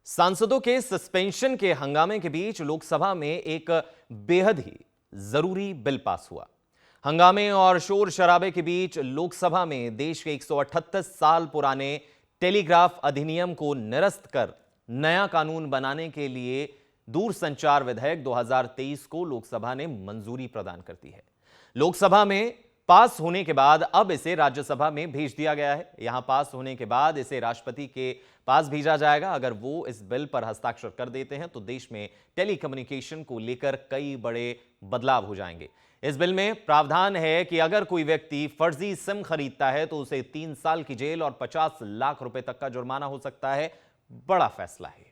सांसदों के सस्पेंशन के हंगामे के बीच लोकसभा में एक बेहद ही जरूरी बिल पास हुआ। हंगामे और शोर शराबे के बीच लोकसभा में देश के 138 साल पुराने टेलीग्राफ अधिनियम को निरस्त कर नया कानून बनाने के लिए दूरसंचार विधेयक 2023 को लोकसभा ने मंजूरी प्रदान कर दी है। लोकसभा में पास होने के बाद अब इसे राज्यसभा में भेज दिया गया है। यहां पास होने के बाद इसे राष्ट्रपति के पास भेजा जाएगा। अगर वो इस बिल पर हस्ताक्षर कर देते हैं तो देश में टेलीकम्युनिकेशन को लेकर कई बड़े बदलाव हो जाएंगे। इस बिल में प्रावधान है कि अगर कोई व्यक्ति फर्जी सिम खरीदता है तो उसे 3 साल की जेल और 50 लाख रुपए तक का जुर्माना हो सकता है। बड़ा फैसला है।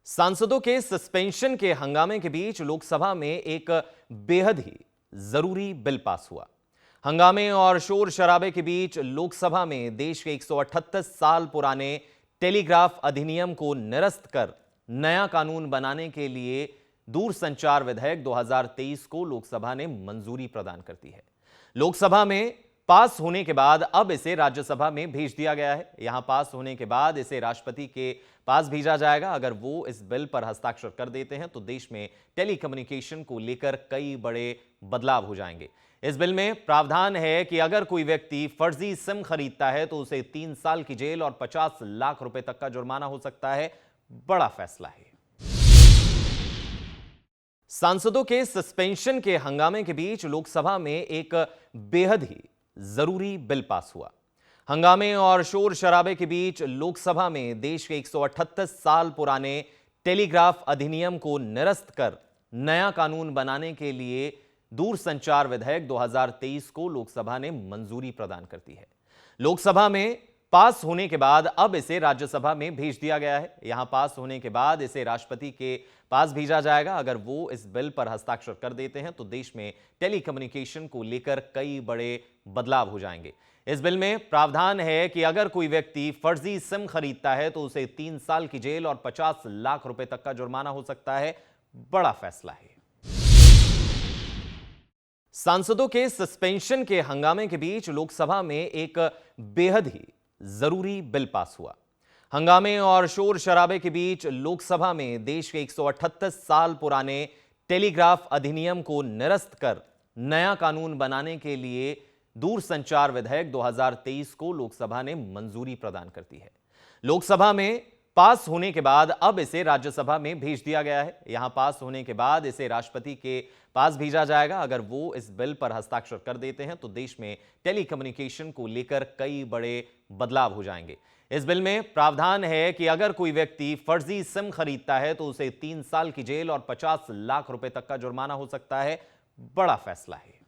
सांसदों के सस्पेंशन के हंगामे के बीच लोकसभा में एक बेहद ही जरूरी बिल पास हुआ। हंगामे और शोर शराबे के बीच लोकसभा में देश के 138 साल पुराने टेलीग्राफ अधिनियम को निरस्त कर नया कानून बनाने के लिए दूरसंचार विधेयक 2023 को लोकसभा ने मंजूरी प्रदान कर दी है। लोकसभा में पास होने के बाद अब इसे राज्यसभा में भेज दिया गया है। यहां पास होने के बाद इसे राष्ट्रपति के पास भेजा जाएगा। अगर वो इस बिल पर हस्ताक्षर कर देते हैं तो देश में टेलीकम्युनिकेशन को लेकर कई बड़े बदलाव हो जाएंगे। इस बिल में प्रावधान है कि अगर कोई व्यक्ति फर्जी सिम खरीदता है तो उसे 3 साल की जेल और 50 लाख रुपए तक का जुर्माना हो सकता है। बड़ा फैसला है। सांसदों के सस्पेंशन के हंगामे के बीच लोकसभा में एक बेहद ही जरूरी बिल पास हुआ। हंगामे और शोर शराबे के बीच लोकसभा में देश के 138 साल पुराने टेलीग्राफ अधिनियम को निरस्त कर नया कानून बनाने के लिए दूरसंचार विधेयक 2023 को लोकसभा ने मंजूरी प्रदान कर दी है। लोकसभा में पास होने के बाद अब इसे राज्यसभा में भेज दिया गया है। यहां पास होने के बाद इसे राष्ट्रपति के पास भेजा जाएगा। अगर वो इस बिल पर हस्ताक्षर कर देते हैं तो देश में टेलीकम्युनिकेशन को लेकर कई बड़े बदलाव हो जाएंगे। इस बिल में प्रावधान है कि अगर कोई व्यक्ति फर्जी सिम खरीदता है तो उसे 3 साल की जेल और 50 लाख रुपए तक का जुर्माना हो सकता है। बड़ा फैसला है। सांसदों के सस्पेंशन के हंगामे के बीच लोकसभा में एक बेहद ही जरूरी बिल पास हुआ। हंगामे और शोर शराबे के बीच लोकसभा में देश के 138 साल पुराने टेलीग्राफ अधिनियम को निरस्त कर नया कानून बनाने के लिए दूरसंचार विधेयक 2023 को लोकसभा ने मंजूरी प्रदान कर दी है। लोकसभा में पास होने के बाद अब इसे राज्यसभा में भेज दिया गया है। यहां पास होने के बाद इसे राष्ट्रपति के पास भेजा जाएगा। अगर वो इस बिल पर हस्ताक्षर कर देते हैं तो देश में टेलीकम्युनिकेशन को लेकर कई बड़े बदलाव हो जाएंगे। इस बिल में प्रावधान है कि अगर कोई व्यक्ति फर्जी सिम खरीदता है तो उसे 3 साल की जेल और 50 लाख रुपए तक का जुर्माना हो सकता है। बड़ा फैसला है।